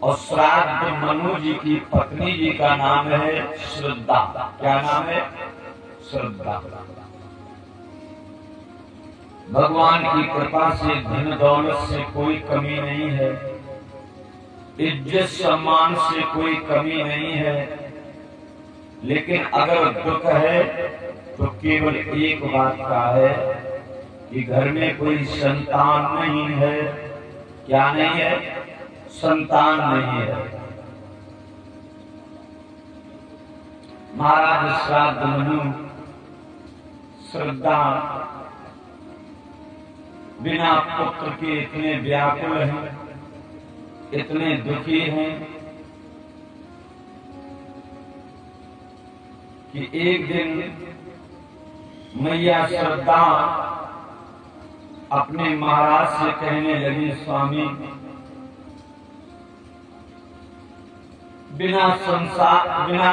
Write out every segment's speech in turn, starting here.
और श्राद्ध मनु जी की पत्नी जी का नाम है श्रद्धा। क्या नाम है? श्रद्धा। भगवान की कृपा से धन दौलत से कोई कमी नहीं है, इज्जत सम्मान से कोई कमी नहीं है, लेकिन अगर दुख है तो केवल एक बात का है कि घर में कोई संतान नहीं है। क्या नहीं है? संतान नहीं है। महाराज श्राद्ध मनु श्रद्धा बिना पुत्र के इतने व्याकुल हैं, इतने दुखी हैं कि एक दिन मैया श्रद्धा अपने महाराज से कहने लगी, स्वामी बिना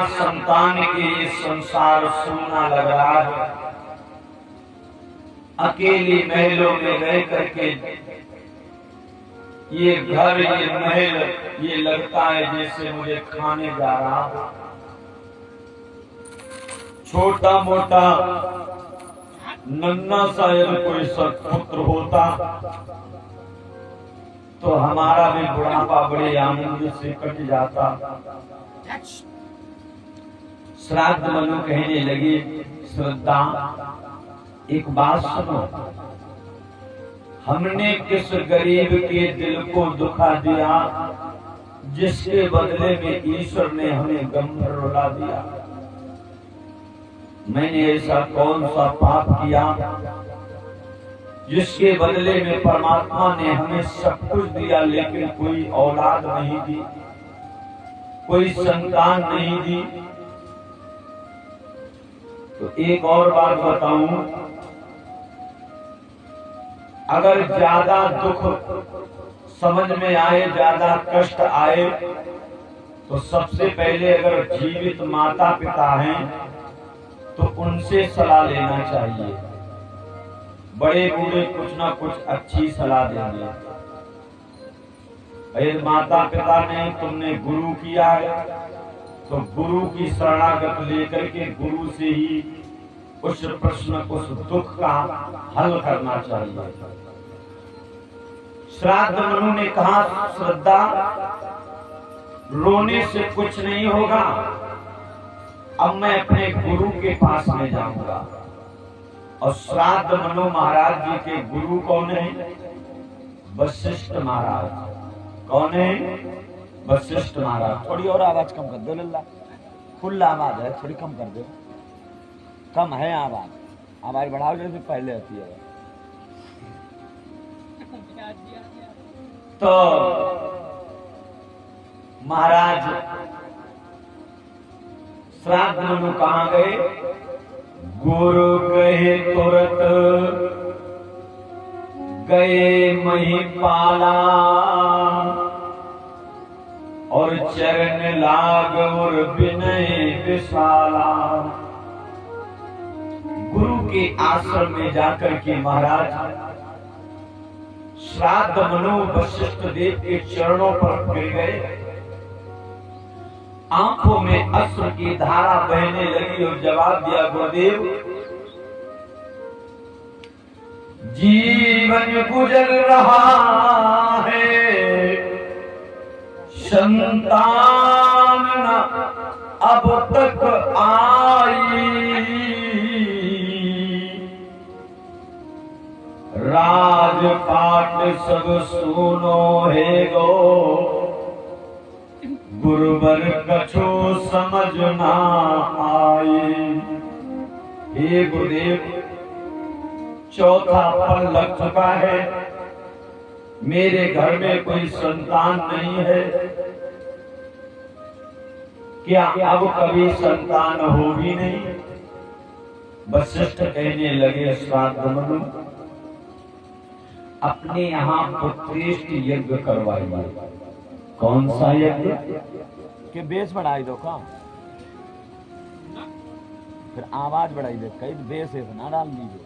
संतान के ये संसार सूना लग रहा है। अकेली महलों में रह करके ये घर, ये महल, ये लगता है जैसे मुझे खाने जा रहा है। छोटा मोटा नन्ना सा यदि कोई सत्पुत्र होता तो हमारा भी बुढ़ापा बड़े आनंद से कट जाता। श्राद्ध मनु कहने लगी, श्रद्धा एक बात सुनो, हमने किस गरीब के दिल को दुखा दिया जिसके बदले में ईश्वर ने हमें गंभीर रुला दिया? मैंने ऐसा कौन सा पाप किया जिसके बदले में परमात्मा ने हमें सब कुछ दिया लेकिन कोई औलाद नहीं दी, कोई संतान नहीं दी? तो एक और बात बताऊं, अगर ज्यादा दुख समझ में आए, ज्यादा कष्ट आए, तो सबसे पहले अगर जीवित माता पिता हैं तो उनसे सलाह लेना चाहिए। बड़े बूढ़े कुछ ना कुछ अच्छी सलाह देंगे। यदि माता पिता ने तुमने गुरु किया है तो गुरु की शरणागत लेकर के गुरु से ही उस प्रश्न, उस दुख का हल करना चाहिए। श्राद्ध मनु ने कहा, श्रद्धा रोने से कुछ नहीं होगा, अब मैं अपने गुरु के पास में जाऊंगा। और श्राद्ध मनु महाराज जी के गुरु कौन है? वशिष्ठ महाराज। कौन है? वशिष्ठ महाराज। थोड़ी और आवाज कम कर दो लल्ला, फुल आवाज है, थोड़ी कम कर दो। कम है आवाज, आवाज बढ़ाओ जैसे पहले होती है। तो महाराज श्राद्ध मनु कहां गए? गुरु कहे तुरंत गए महिपाला, और चरण लाग और विनय विशाला। गुरु के आश्रम में जाकर के महाराज श्राद्ध मनु वशिष्ठ देव के चरणों पर गिर गए। आंखों में अश्रु की धारा बहने लगी और जवाब दिया, गुरुदेव जीवन गुजर रहा है, संतान न अब तक आई, राजपाट सब सुनो है गो, गुरुवर कछो समझ ना आए। हे गुरुदेव, चौथा फल लग चुका है, मेरे घर में कोई संतान नहीं है, क्या अब कभी संतान होगी नहीं? वशिष्ठ कहने लगे, श्राद्ध मनु अपने यहाँ पुत्रेष्ट यज्ञ करवाइए। कौन सा यज्ञ? के बेस बढ़ाई दो का, फिर आवाज बढ़ाई दे, कई बेस है ना डाल दीजिए।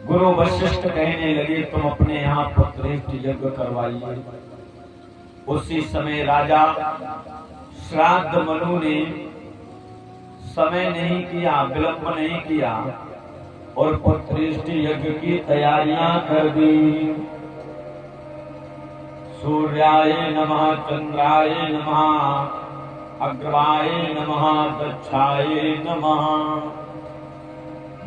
गुरु वशिष्ठ कहने लगे तुम अपने यहाँ पुत्रेष्ट यज्ञ करवाइए। उसी समय राजा श्राद्ध मनु ने समय नहीं किया, विलंब नहीं किया और पुत्रेष्ट यज्ञ की तैयारियां कर दी। सूर्याय नमः, चंद्राय नमः, अग्रवाय नमः, दक्षाय नमः।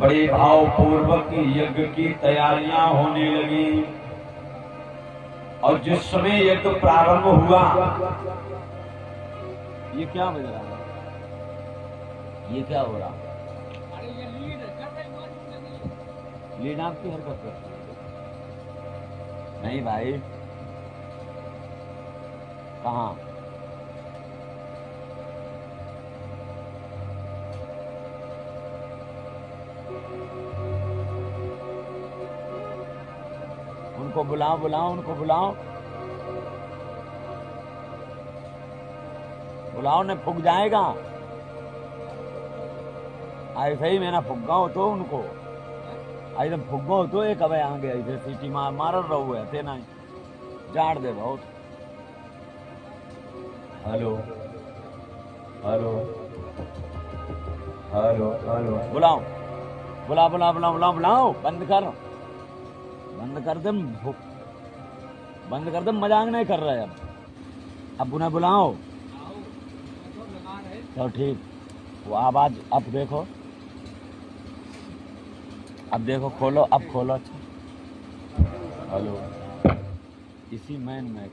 बड़े भाव पूर्वक यज्ञ की तैयारियां होने लगी और जिस समय यज्ञ प्रारंभ हुआ, ये क्या बज रहा है? ये क्या हो रहा? लीड आपकी हरकत करती है। नहीं भाई, कहाँ? उनको बुलाओ, बुलाओ, उनको बुलाओ, बुलाओ, ने फूक जाएगा। ऐसे ही मैंने फुग्गा हो तो उनको एकदम फुग्गा हो तो एक अबे आगे ऐसे सीटी मार रहो है ते ना झाड़ दे बहुत। हेलो हेलो हेलो हेलो, बुलाओ, बुला बुला बुलाओ, बुलाओ, बुलाओ, बंद कर दे, बंद कर दे, मजाक नहीं कर रहे अब उन्हें बुलाओ। तो ठीक, वो आवाज अब देखो, अब देखो, खोलो, अब खोलो। हेलो, इसी मैन में